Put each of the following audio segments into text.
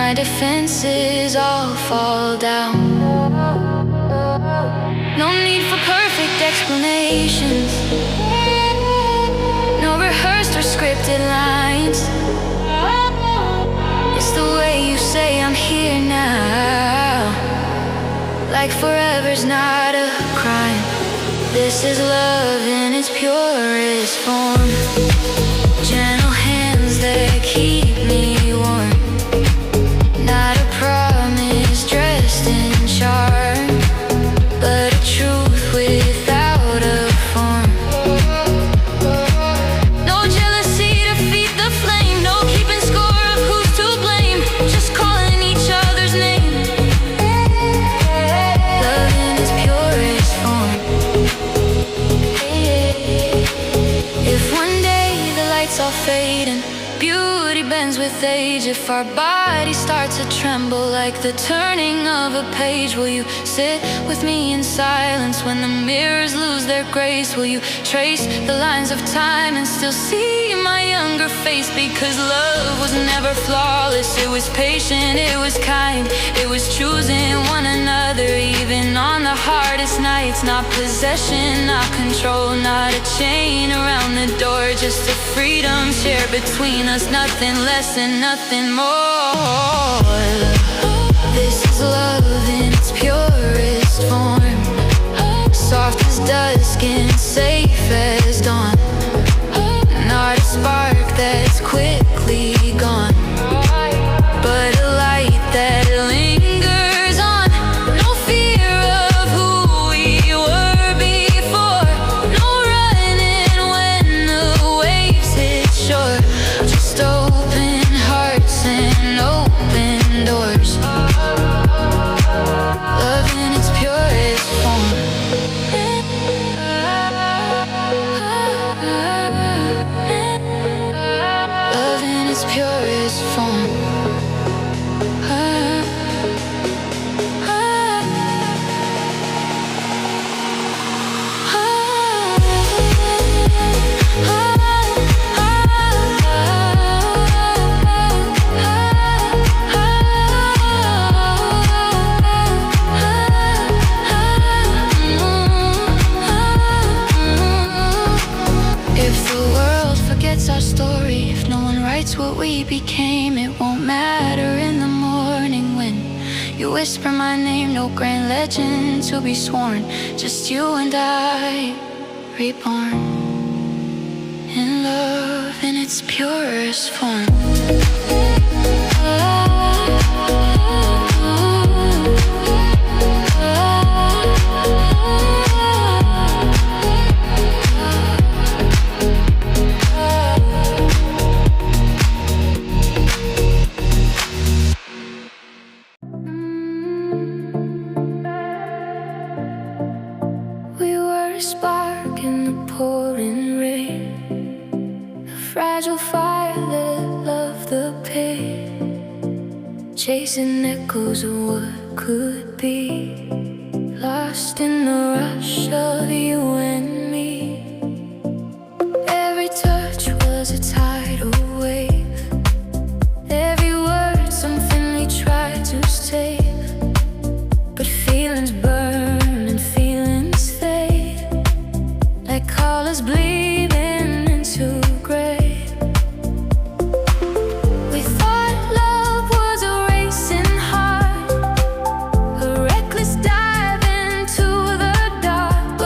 my defenses all fall down. No need for perfect explanations, no rehearsed or scripted lines. It's the way you say I'm here now, like forever's not a crime. This is love in its purest form. Gentle hands that keep me warm, not a promise dressed in charm, but a truth without a form. No jealousy to feed the flame, no keeping score of who's to blame, just calling each other's name. Love in its purest form. If one day the lights all fade and beauty bends with age, if our bodies start to tremble like the turning of a page, will you sit with me in silence when the mirrors lose their grace? Will you trace the lines of time and still see my younger face? Because love was never flawless, it was patient, it was kind, it was choosing one another even on the hardest nights. Not possession, not control, not a chain around the door, just a freedom shared between us, nothing less and nothing more. This is love in its purest form, soft as dusk and safe as dawn, not a spark that's quickly gone, but a light that lingers on. No fear of who we were before, no running when the waves hit shore, just open hearts and open doors. Love in its purest form. Love in its purest form. Our story, if no one writes what we became, it won't matter in the morning when you whisper my name. No grand legend to be sworn, just you and I, reborn in love in its purest form. Spark in the pouring rain, a fragile fire that loved the pain, chasing echoes of what could be, lost in the rush of you and me. Every touch was a tidal wave, every word something we tried to save, but feelings burn and feelings fade, like colors bleeding into gray. We thought love was a racing heart, a reckless dive into the dark,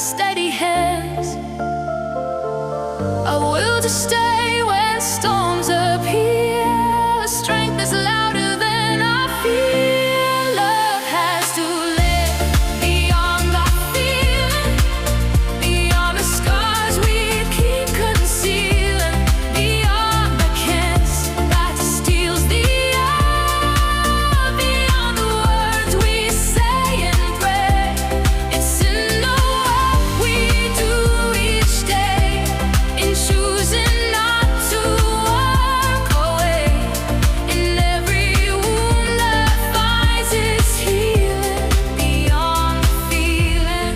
steady hands. I will just stay when storms appear. Strength is louder than I feel. Love has to live beyond our feeling, beyond the scars we keep concealing, beyond the kiss that steals the air, beyond the words we say and pray. It's in the work we do each day, in choosing not to walk away, in every wound that finds its healing, beyond the feeling.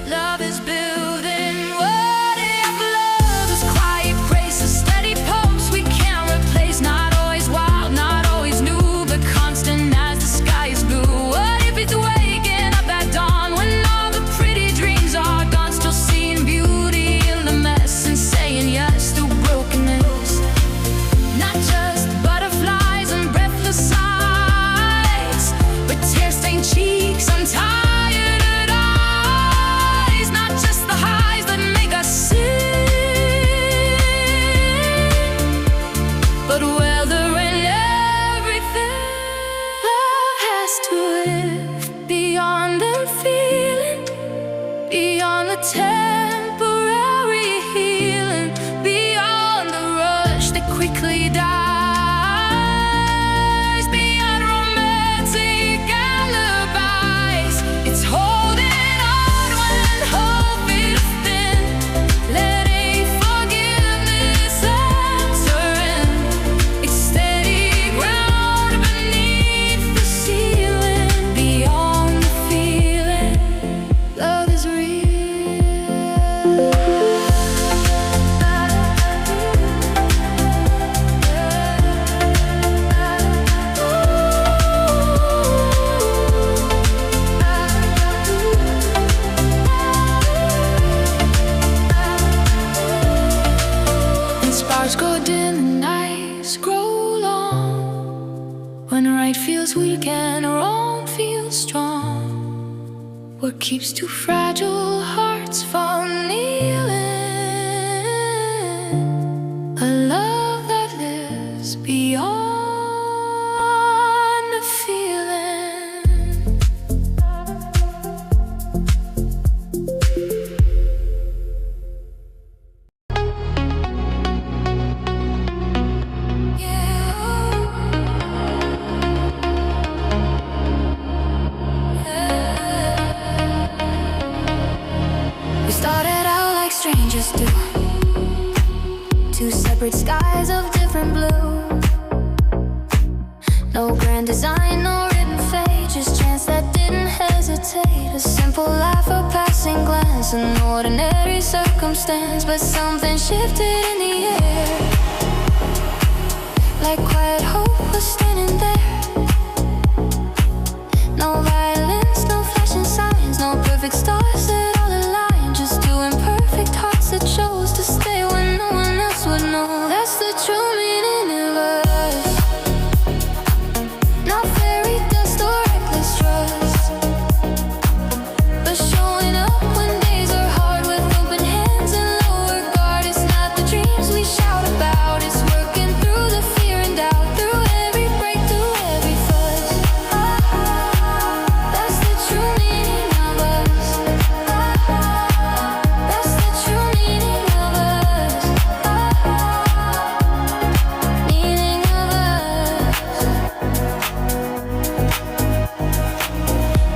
Love is building what if love is quiet grace, a steady pulse we can't replace. Not always wild, not always new, but constant as the sky is blue. What if it's waking up at dawn when all the pretty dreams are gone, still seeing beauty in the mess and saying yes to brokenness. Not just butterflies and breathless sighs, but tear-stained cheeks, untired eyes. Not just the highs that make us sing, but weather and everything. Love has to live beyond the feeling, beyond the temporary healing, beyond the rush that quickly dies, beyond romantic alibis. It's holding on when hope is thin, letting forgiveness enter in. It's steady ground beneath the ceiling, beyond the feeling. Love is real. And sparks grow dim, the nights grow long, when right feels weak and wrong feels strong. What keeps two fragile hearts from kneeling? A love that lives beyond the feeling. We started out like strangers do, two separate skies of different blue. No grand design, no written fate, just chance that didn't hesitate. A simple laugh, a passing glance, an ordinary circumstance. But something shifted in the air, like quiet hope was standing there. No violence, no flashing signs, no perfect stars that all align. Just two imperfect hearts that chose to stay when no one else would know. That's the true meaning of us. Not fairy dust or reckless trust, but showing up when days are hard with open hands and lower guard. It's not the dreams we shout about, it's working through the fear and doubt, through every break, through every fuss. That's the true meaning of us. That's the true meaning of us. Meaning of us.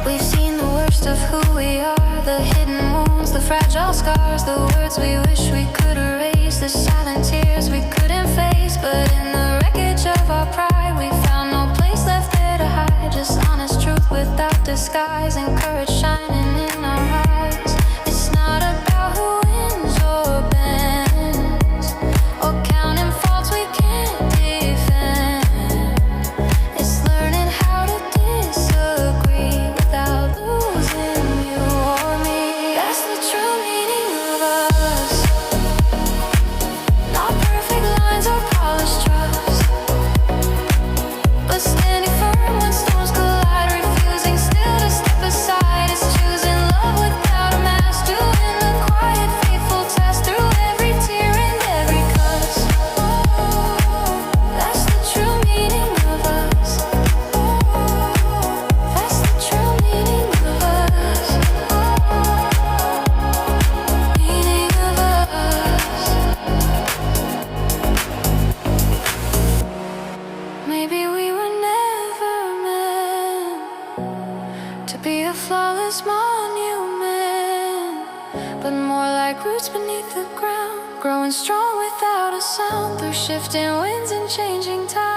We've seen the worst of who we are, the hidden wounds, the fragile scars, the words we wish we could erase, the silent tears we couldn't face. But in the wreckage of our pride, we found no place left there to hide. Just honest truth without disguise, and courage shining in our eyes. It's not about who wins or bends, or counting faults we can't defend. It's learning how to disagree without losing you or me. That's the true meaning of us. Not perfect lines or polished trust, but standing firm when storms collide, refusing still to step aside. to be a flawless monument, but more like roots beneath the ground, growing strong without a sound, through shifting winds and changing tides,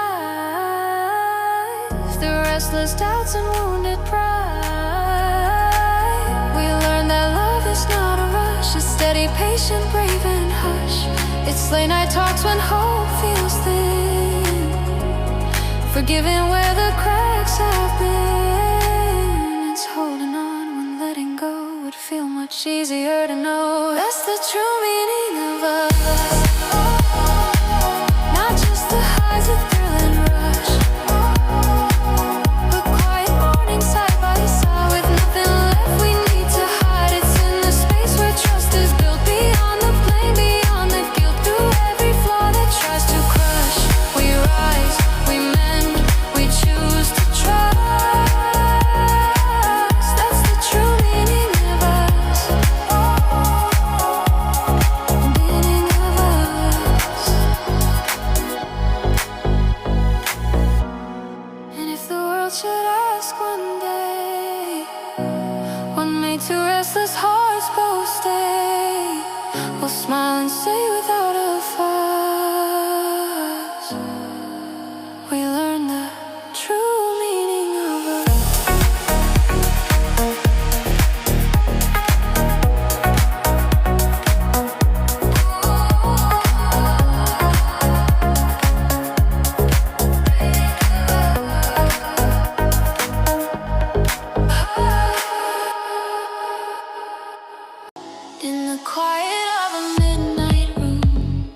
through restless doubts and wounded pride. We learn that love is not a rush, it's steady, patient, brave and hush. It's late night talks when hope feels thin, forgiving where the cracks have been. It's holding on when letting go would feel much easier to know. That's the true meaning of us. Not just the highs, the thrill and rush, but quiet morning side by side with nothing left we need to hide. It's in the space where trust is built, beyond the blame, beyond the guilt. Through every flaw that tries to crush, we rise, we mend, we choose to trust. That's the true meaning of us. Meaning of us. And if the world should ask one day, what made two restless hearts both stay, we'll smile and say without a fuss, we learned the true meaning of us. In the quiet of a midnight room,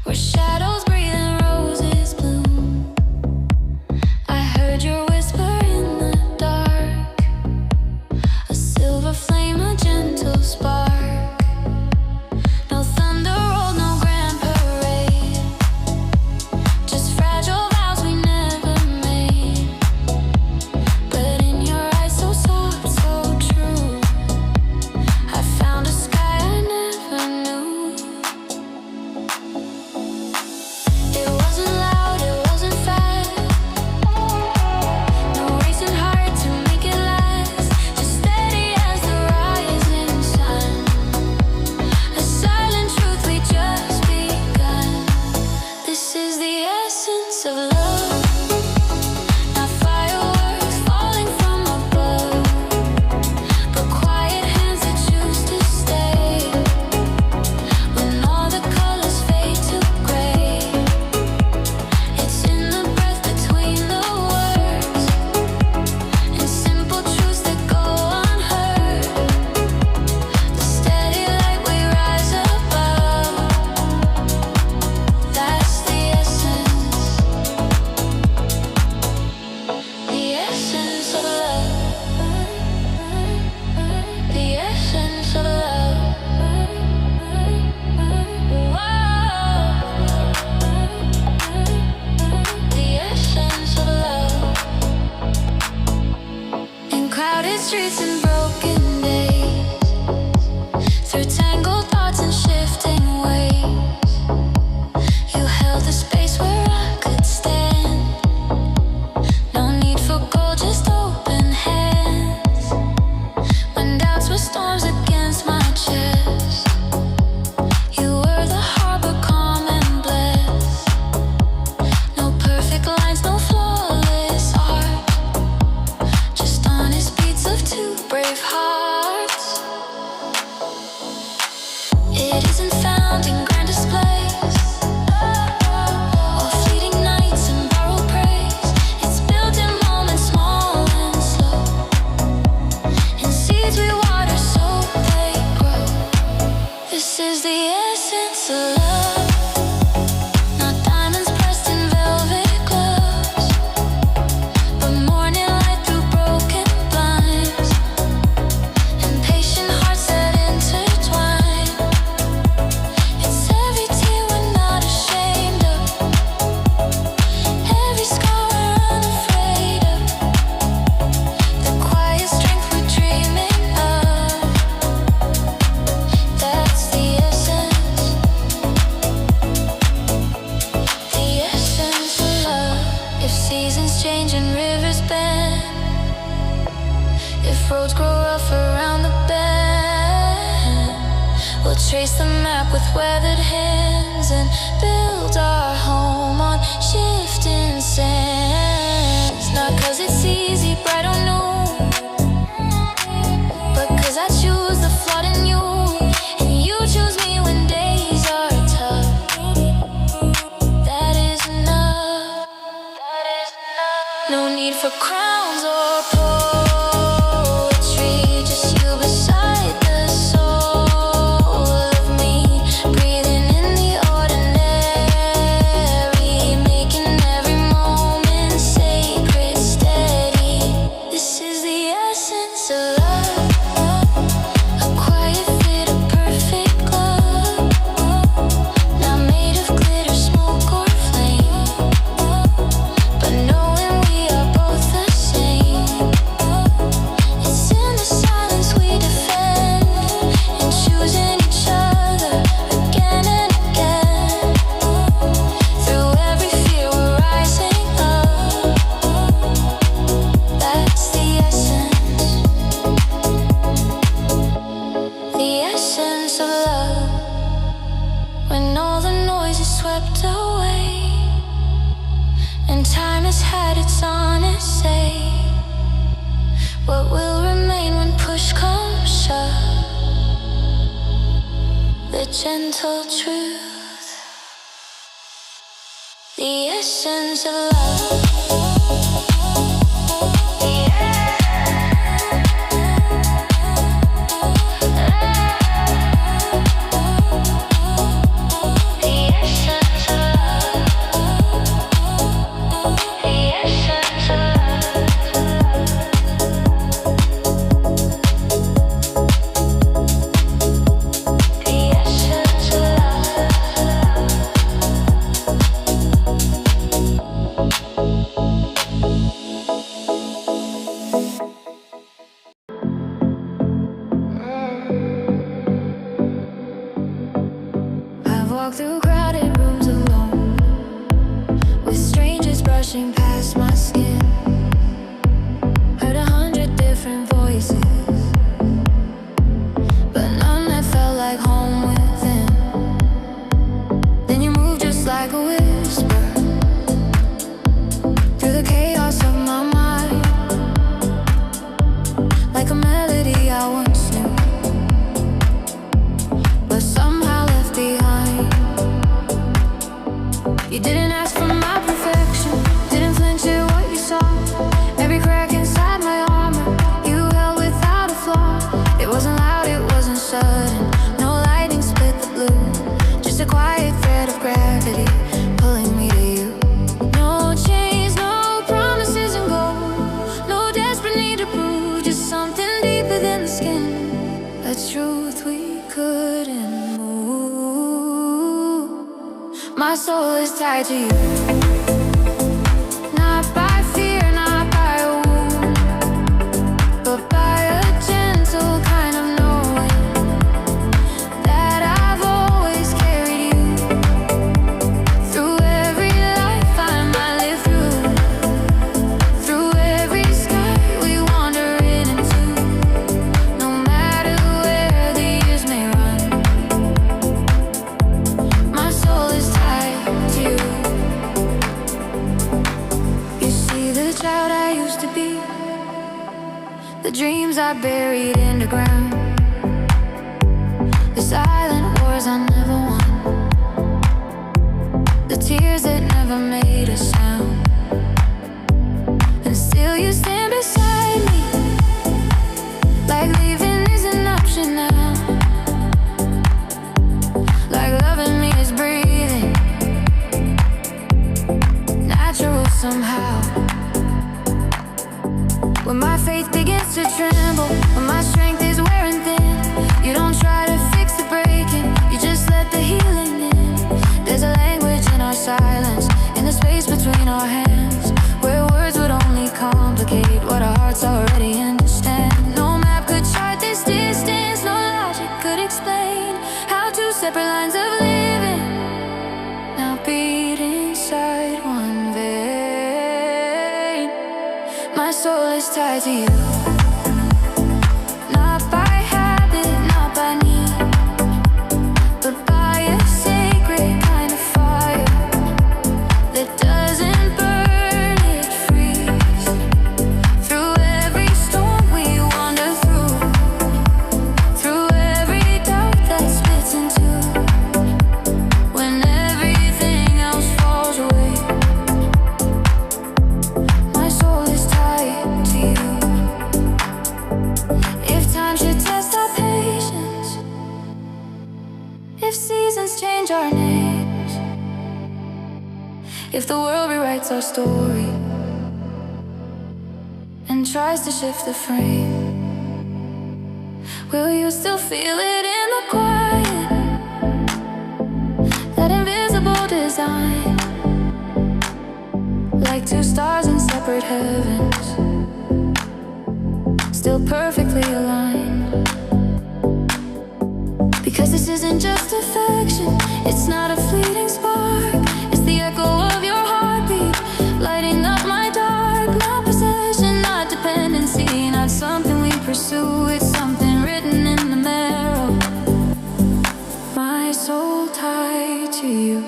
where shadows breathe and roses bloom, I heard your whisper in the dark, a silver flame, a gentle spark. No thunder rolled, no grand parade, just fragile vows we never made. But in your eyes, so soft, so true, I found a sky I never knew. It wasn't loud, it wasn't fast, no racing heart to make it last, just steady as the rising sun, a silent truth we just begun. This is the essence of love, not fireworks falling from above, but quiet hands that choose to stay when all the colors fade to gray. It's in the breath between the words, and simple truths that go unheard, the steady light we rise above. That's the essence of love, the essence of love. The essence of love. In crowded streets and broken days, through tangled thoughts and shifting ways, you held the space where I could stand. No need for gold, just open hands. When doubts were storms against my chest, you were the harbor, calm and blessed. No perfect lines, no flawless art, just honest beats of two brave roads grow rough around the bend, we'll trace the map with weathered hands and build our home on shifting sands. Not 'cause it's easy, bright or no, but 'cause I choose the flawed in you, and you choose me when days are tough. That is enough. That is enough. No need for crowns or poetry, just you beside the soul of me, breathing in the ordinary, making every moment sacred, steady. This is the essence of love, a quiet fit, a perfect glove, not made of glitter, smoke or flame, but knowing we are both the same. It's in the silence we defend, and choosing each other again and again. Through every fear we're rising up. That's the essence of love. When all the noise is swept away, and time has had its honest say, what will remain when push comes shove? The gentle truth, the essence of love. I've walked through crowded rooms alone, with strangers brushing past my skin. Heard 100 different voices, but none that felt like home within. Then you move just like a whisper through the chaos of my mind, like a melody I once knew, but somehow left behind. You didn't ask for my perfection, didn't flinch at what you saw. Every crack inside my armor, you held without a flaw. It wasn't loud, it wasn't sudden, no lightning split the blue, just a quiet thread of gravity pulling me to you. No chains, no promises and gold, no desperate need to prove, just something deeper than the skin, a truth we couldn't move. My soul is tied to you, not by fear, not by a wound, but by a gentle kind of knowing that I've always carried you through every life I might live through every sky we wander into. No matter where the years may run, my soul is tied to you. You see the child I used to be, the dreams I buried underground, the silent wars I never won, the tears that never made a sound. And still you stand beside me, like leaving isn't an option now, like loving me is breathing natural somehow. When my faith begins to tremble, when my strength is wearing thin, you don't try to fix the breaking, you just let the healing in. There's a language in our silence, in the space between our hands, where words would only complicate what our hearts already understand. No map could chart this distance, no logic could explain how two separate lines of living now beat inside one vein. My soul is tied to you. change our names, if the world rewrites our story and tries to shift the frame, will you still feel it in the quiet? That invisible design, like two stars in separate heavens, still perfectly aligned. Because this isn't just affection, it's not a fleeting spark, it's the echo of your heartbeat, lighting up my dark. Not possession, not dependency, not something we pursue, it's something written in the marrow. My soul tied to you,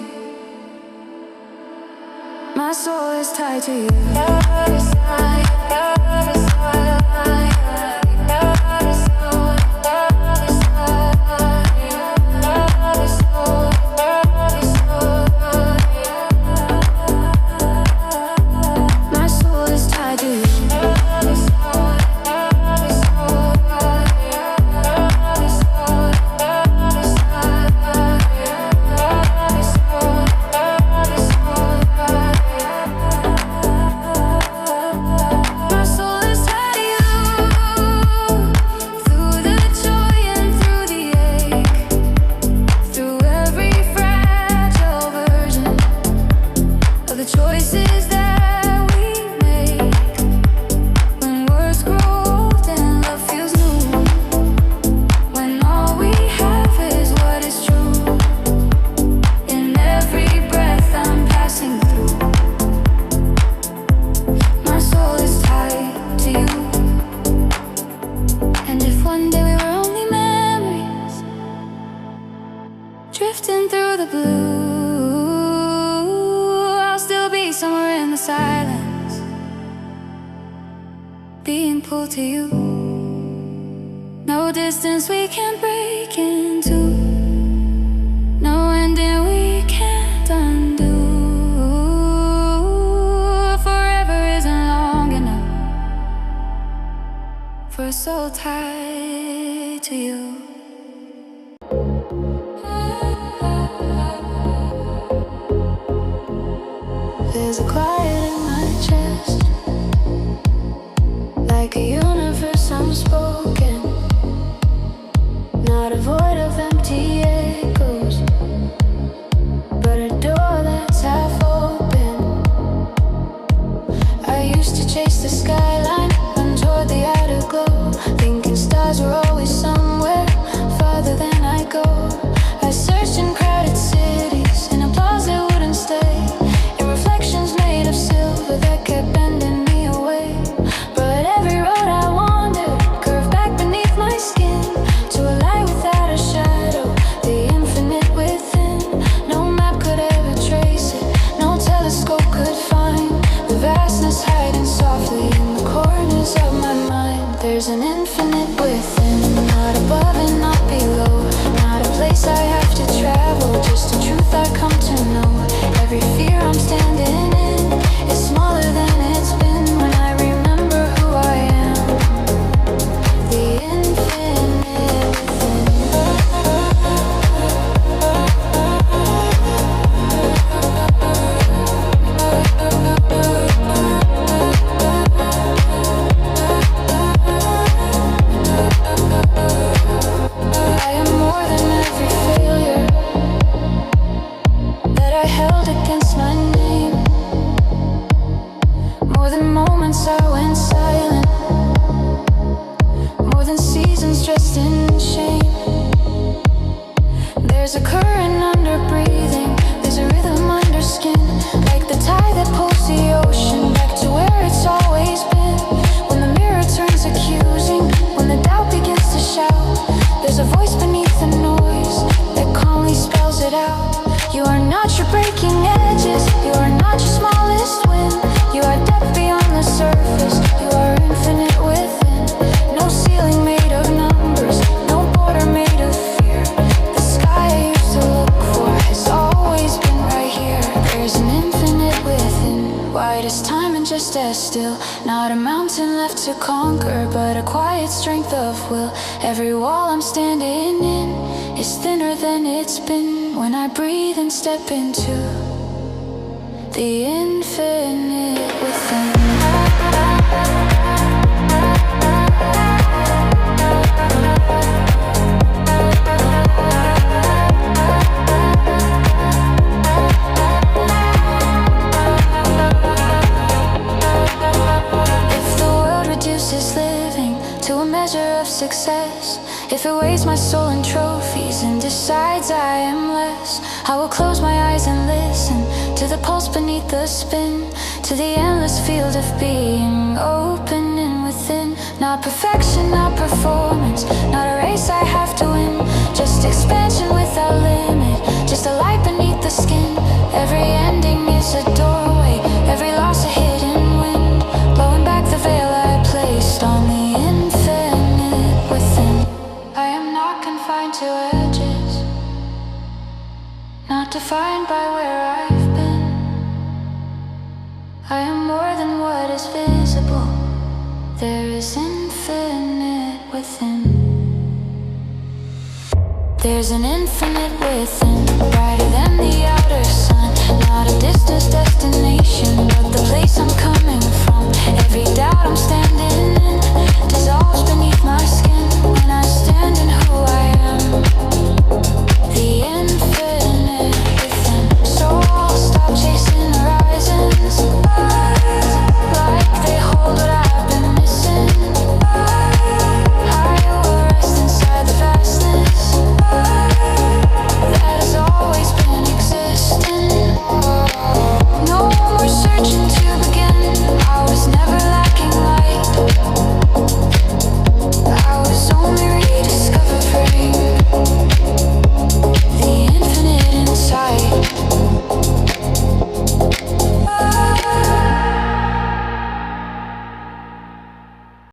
my soul is tied to you. Drifting through the blue, I'll still be somewhere in the silence, being pulled to you. No distance we can't break into, no ending we can't undo. Forever isn't long enough for a soul tied to you. There's a quiet in my chest, like a universe unspoken, not a void of empty echoes, but a door that's half open. I used to chase the skyline, run toward the outer glow, thinking stars were always somewhere farther than I go. I searched in crowded cities, in applause that wouldn't stay, reflections made of silver that kept bending me away. But every road I wandered curved back beneath my skin to a light without a shadow, the infinite within. No map could ever trace it, no telescope could find the vastness hiding softly in the corners of my mind. There's an infinite within, not above and not below, not a place I have to travel, just a truth I come to know. Every fear I'm standing in is smaller than it's been when I remember who I am. The infinite within. I am more than every failure that I held against my name, more than moments I went silent, more than seasons dressed in shame. There's a current under breathing, there's a rhythm under skin, like the tide that pulls the ocean back to where it's always been. When the mirror turns accusing, when the doubt begins to shout, there's a voice beneath the noise that calmly spells it out. You are not your breaking edges, you are not your smallest win. You are depth beyond the surface, you are infinite within. No ceiling made of numbers, no border made of fear. The sky I used to look for has always been right here. There's an infinite within, wide as time and just as still. Not a mountain left to conquer, but a quiet strength of will. Every wall I'm standing in is thinner than it's been. within. When I breathe and step into the infinite within. Success, if it weighs my soul in trophies and decides I am less, I will close my eyes and listen to the pulse beneath the spin, to the endless field of being opening within. Not perfection, not performance, not a race I have to win, just expansion without limit, just a light beneath the skin. Every ending is a doorway, every loss a hidden wind, blowing back the veil I placed on the to edges, not defined by where I've been. I am more than what is visible. There is infinite within. There's an infinite within, brighter than the outer sun. Not a distant destination, but the place I'm coming from. Every doubt I'm standing